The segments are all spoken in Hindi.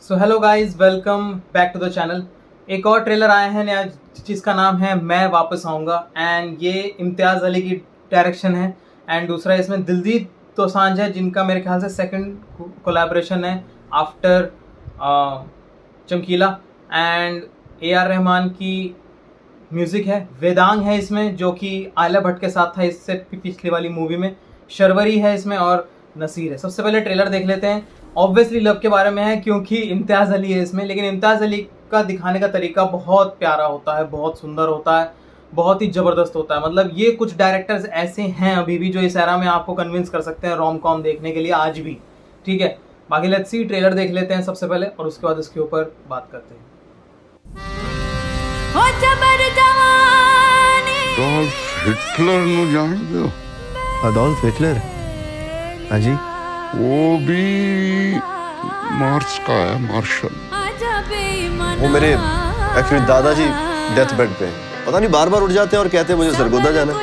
So hello guys, welcome back to the channel. एक और ट्रेलर आया है नया जिसका नाम है मैं वापस आऊँगा एंड ये इम्तियाज़ अली की डायरेक्शन है एंड दूसरा इसमें दिलजीत दोसांझ है जिनका मेरे ख्याल से सेकंड कोलैबोरेशन है आफ्टर चमकीला एंड ए आर रहमान की म्यूज़िक है। वेदांग है इसमें जो कि आलिया भट्ट के साथ था इससे पिछली वाली मूवी में। शर्वरी है इसमें और नसीर है। सबसे पहले ट्रेलर देख लेते हैं। ऑब्वियसली लव के बारे में है क्योंकि इम्तियाज़ अली है इसमें, लेकिन इम्तियाज़ अली का दिखाने का तरीका बहुत प्यारा होता है, बहुत सुंदर होता है, बहुत ही ज़बरदस्त होता है। मतलब ये कुछ डायरेक्टर्स ऐसे हैं अभी भी जो इस एरा में आपको कन्विंस कर सकते हैं रोम कॉम देखने के लिए आज भी। ठीक है, बाकी लेट्स सी, ट्रेलर देख लेते हैं सबसे पहले और उसके बाद इसके ऊपर बात करते हैं। अडोल्फ हिटलर नु जानते हो? Adolf Hitler? हाँ जी। वो भी मार्स का है, मार्शल। वो मेरे एक्चुअली दादाजी डेथ बेड पे हैं। पता नहीं बार बार उठ जाते हैं और कहते हैं मुझे सरगोदा जाना है।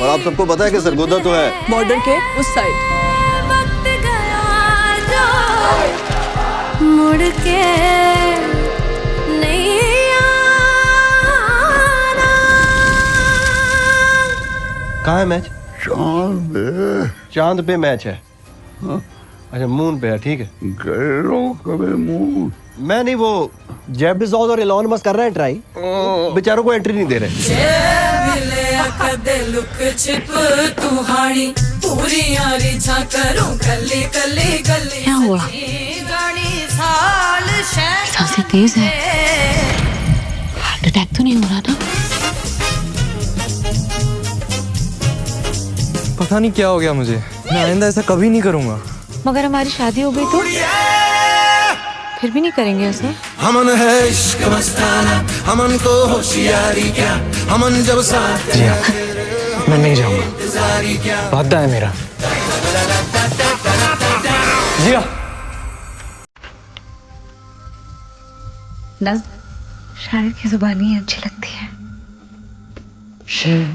और आप सबको पता है कि सरगोदा तो है बॉर्डर के उस साइड। मुड़ के नहीं आना। कहाँ है मैच? चांद चांद पे मैच है। हाँ? अच्छा मून पे है, ठीक है। गए लोग कभी मुंह मैं नहीं, वो जेफ बेज़ोस और एलन मस्क कर रहे हैं ट्राई, बेचारों को एंट्री नहीं दे रहे। क्या हुआ? सांसें तेज है, हार्ट अटैक तो नहीं हो रहा ना? पता नहीं क्या हो गया मुझे। मैं आइंदा ऐसा कभी नहीं करूंगा। मगर हमारी शादी हो गई तो फिर भी नहीं करेंगे ऐसा। हमन है इश्क मस्ताना, हमन को होशियारी क्या, हमन जब साथ जी हाँ, मैं नहीं जाऊंगा, वादा है मेरा। जी हाँ। नज़्म शायर की जुबानी अच्छी लगती है। शेर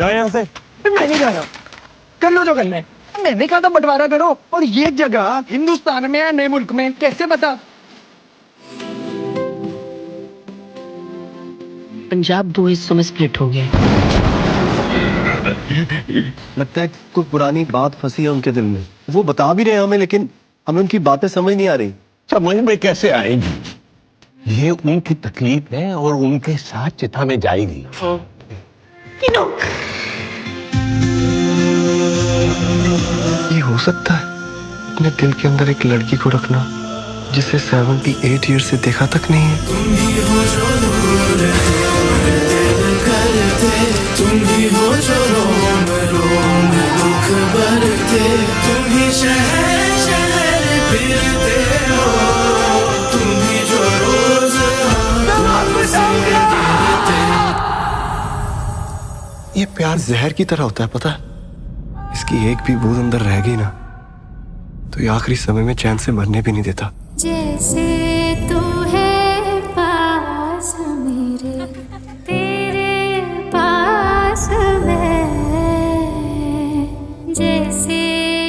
यहाँ से मैं नहीं जा रहा। कर लो जो करना है। मैंने कहा था बंटवारा करो, और ये जगह हिंदुस्तान में है नए मुल्क में, कैसे बता? पंजाब दो हिस्सों में स्प्लिट हो गया। लगता है कोई पुरानी बात फंसी है उनके दिल में। वो बता भी रहे हैं हमें, लेकिन हमें उनकी बातें समझ नहीं आ रही। समझ में कैसे आएगी? ये उनकी तकलीफ है और उनके साथ चिता में जाएगी। ये हो सकता है अपने दिल के अंदर एक लड़की को रखना जिसे 78 ईयर से देखा तक नहीं है। तुम ही हो जो रोम रोम दुख भरते, तुम ही शहर शहर फिरते हो, तुम ही जो रोज ये प्यार जहर की तरह होता है, पता है? इसकी एक भी बूंद अंदर रह गई ना तो ये आखिरी समय में चैन से मरने भी नहीं देता। जैसे तू है पास मेरे, तेरे पास मैं, जैसे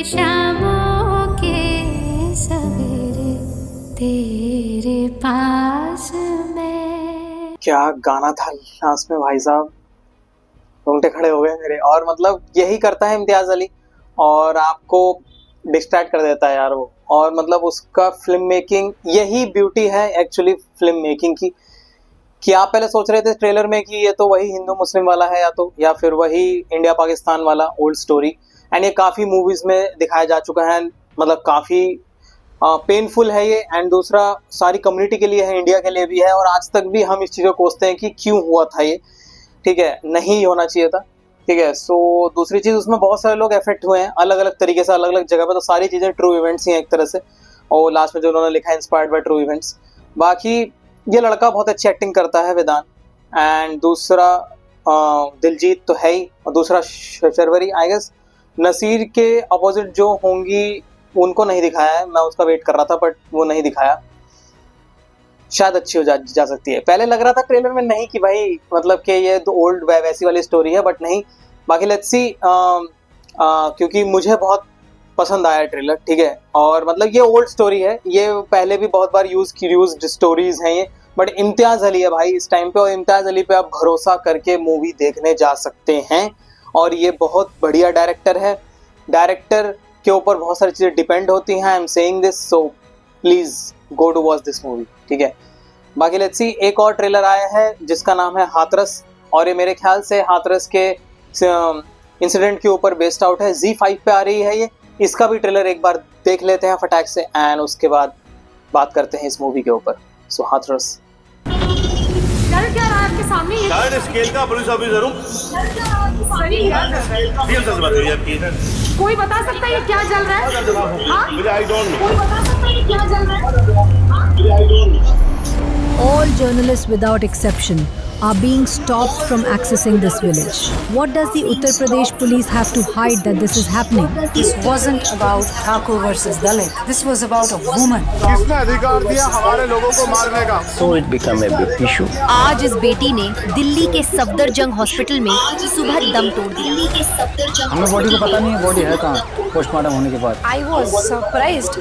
शामों के सवेरे, तेरे पास मैं। क्या गाना था लास्ट में भाई साहब, रोंगटे खड़े हो गए मेरे। और मतलब यही करता है इम्तियाज अली और आपको डिस्ट्रैक्ट कर देता है यार वो। और मतलब उसका फिल्म मेकिंग, यही ब्यूटी है एक्चुअली फिल्म मेकिंग की, कि आप पहले सोच रहे थे ट्रेलर में कि ये तो वही हिंदू मुस्लिम वाला है या फिर वही इंडिया पाकिस्तान वाला ओल्ड स्टोरी, एंड ये काफ़ी मूवीज़ में दिखाया जा चुका है। मतलब काफ़ी पेनफुल है ये, एंड दूसरा सारी कम्युनिटी के लिए है, इंडिया के लिए भी है, और आज तक भी हम इस चीज़ को कोसते हैं कि क्यों हुआ था ये। ठीक है, नहीं होना चाहिए था। ठीक है, सो दूसरी चीज़, उसमें बहुत सारे लोग अफेक्ट हुए हैं अलग अलग तरीके से, अलग अलग जगह पे। तो सारी चीज़ें ट्रू इवेंट्स ही हैं एक तरह से, और लास्ट में जो उन्होंने लिखा है इंस्पायर्ड बाय ट्रू इवेंट्स। बाकी ये लड़का बहुत अच्छी एक्टिंग करता है, वेदांत, एंड दूसरा दिलजीत तो है ही, और दूसरा शर्वरी। आई गेस नसीर के अपोजिट जो होंगी उनको नहीं दिखाया है, मैं उसका वेट कर रहा था बट वो नहीं दिखाया। शायद अच्छी हो जा सकती है। पहले लग रहा था ट्रेलर में नहीं कि भाई मतलब कि ये तो ओल्ड वैसी वाली स्टोरी है, बट नहीं, बाकी लेट्स सी, क्योंकि मुझे बहुत पसंद आया ट्रेलर, ठीक है। और मतलब ये ओल्ड स्टोरी है, ये पहले भी बहुत बार यूज्ड स्टोरीज हैं ये, बट इम्तियाज अली है भाई इस टाइम पे, और इम्तियाज अली पे आप भरोसा करके मूवी देखने जा सकते हैं। और ये बहुत बढ़िया डायरेक्टर है, डायरेक्टर के ऊपर बहुत सारी चीज़ें डिपेंड होती हैं। I am saying this, so please go to watch this movie, ठीक है। बाकी लेट्स सी, एक और ट्रेलर आया है जिसका नाम है हाथरस, और ये मेरे ख्याल से हाथरस के इंसिडेंट के ऊपर बेस्ड आउट है। Z5 पे आ रही है ये, इसका भी ट्रेलर एक बार देख लेते हैं फटाक से, एंड उसके बाद बात करते हैं इस मूवी के ऊपर। सो हाथरस। चल क्या रहा है आपके सामने? ये स्केल का पुलिस ऑफिसर हूँ। सही क्या कर रहा है? डीएम साहब से बात करिए आपकी। कोई बता सकता है ये क्या चल रहा है? हाँ? मुझे आई डोंट नो। कोई बता सकता है ये क्या चल रहा है? All journalists without exception are being stopped from accessing this village. What does the Uttar Pradesh police have to hide that this is happening? This wasn't about Thakur versus Dalit. This was about a woman. किसने अधिकार दिया हमारे लोगों को मारने का? So it became a big issue. आज इस बेटी ने दिल्ली के सफदरजंग हॉस्पिटल में सुबह दम तोड़ दिया। हमें बॉडी को पता नहीं है बॉडी है कहाँ पोस्टमार्टम होने के बाद। I was surprised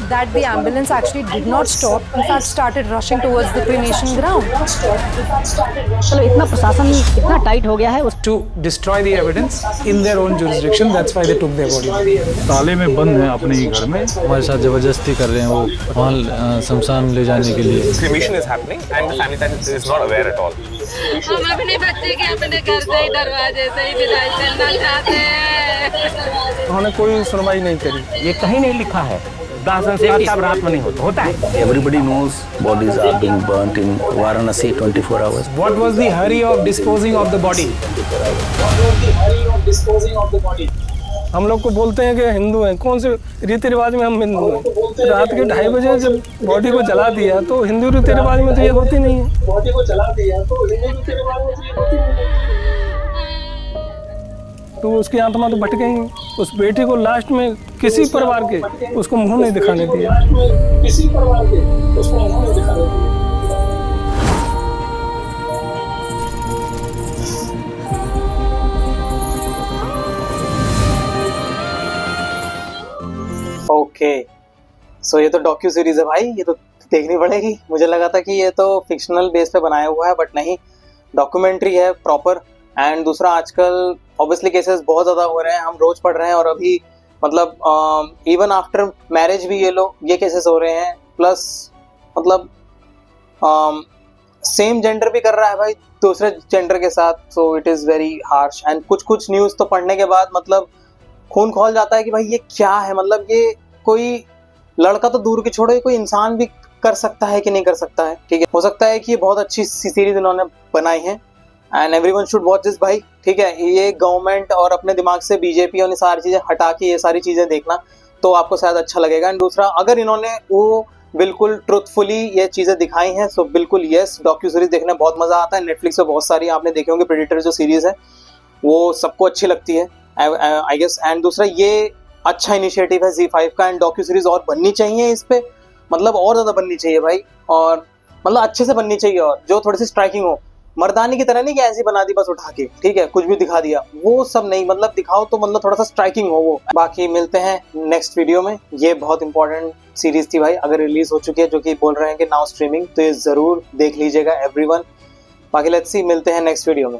that the ambulance actually did not stop. In fact, started rushing towards the cremation ground. चलो इतना प्रशासन इतना टाइट हो गया है To destroy the evidence in their own jurisdiction, that's why they took their body. ताले में बंद है अपने ही घर में, हमारे साथ जबरदस्ती कर रहे हैं वो वहाँ शमशान ले जाने के लिए। Cremation is happening and the family is not aware at all. हम अपने बच्चे के अपने घर से ही दरवाजे से ही विदाई करना चाहते हैं। उन्होंने कोई सुनवाई नहीं करी। ये कहीं नहीं लिखा है दासन से तब रात में नहीं होता है। Everybody knows bodies are being burnt in Varanasi 24 hours. What was the hurry of disposing of the body? हम लोग को बोलते हैं कि हिंदू हैं, कौन से रीति रिवाज में हम हिंदू हैं? रात के 2:30 बजे जब बॉडी को जला दिया तो हिंदू रीति रिवाज में तो ये होती नहीं है। तो उसकी आत्मा तो भटक गई। उस बेटी को लास्ट में किसी परिवार के उसको मुंह नहीं दिखाने दिया। ओके, सो ये तो डॉक्यू सीरीज है भाई, ये तो देखनी पड़ेगी। मुझे लगा था कि ये तो फिक्शनल बेस पे बनाया हुआ है, बट नहीं, डॉक्यूमेंट्री है प्रॉपर। एंड दूसरा, आजकल ऑब्वियसली केसेस बहुत ज़्यादा हो रहे हैं, हम रोज पढ़ रहे हैं, और अभी मतलब इवन आफ्टर मैरिज भी ये केसेस हो रहे हैं। प्लस मतलब सेम जेंडर भी कर रहा है भाई दूसरे जेंडर के साथ, so it is very harsh. And कुछ न्यूज़ तो पढ़ने के बाद मतलब खून खौल जाता है कि भाई ये क्या है, मतलब ये कोई लड़का तो दूर की छोड़ो, ये कोई इंसान भी कर सकता है कि नहीं कर सकता है, ठीक है। हो सकता है कि ये बहुत अच्छी सीरीज इन्होंने बनाई है, and everyone should watch this भाई, ठीक है। ये गवर्नमेंट और अपने दिमाग से बीजेपी और ये सारी चीज़ें हटा के ये सारी चीज़ें देखना, तो आपको शायद अच्छा लगेगा। एंड दूसरा, अगर इन्होंने वो बिल्कुल ट्रुथफुली ये चीज़ें दिखाई हैं, सो बिल्कुल यस, डॉक्यू सीरीज देखने बहुत मज़ा आता है। नेटफ्लिक्स पे बहुत सारी आपने देखे होंगे, प्रेडिटर जो सीरीज़ है वो सबको अच्छी लगती है आई गेस। एंड दूसरा, ये अच्छा इनिशिएटिव है Z5 का, एंड डॉक्यू सीरीज और बननी चाहिए इस पे, मतलब और ज़्यादा बननी चाहिए भाई, और मतलब अच्छे से बननी चाहिए, और जो थोड़ी सी स्ट्राइकिंग हो, मर्दानी की तरह नहीं कि ऐसी बना दी बस उठा के, ठीक है, कुछ भी दिखा दिया, वो सब नहीं, मतलब दिखाओ तो मतलब थोड़ा सा स्ट्राइकिंग हो वो। बाकी मिलते हैं नेक्स्ट वीडियो में। ये बहुत इंपॉर्टेंट सीरीज थी भाई, अगर रिलीज हो चुकी है, जो कि बोल रहे हैं कि नाउ स्ट्रीमिंग, तो ये जरूर देख लीजिएगा एवरीवन। बाकी लेट्स सी, मिलते हैं नेक्स्ट वीडियो में।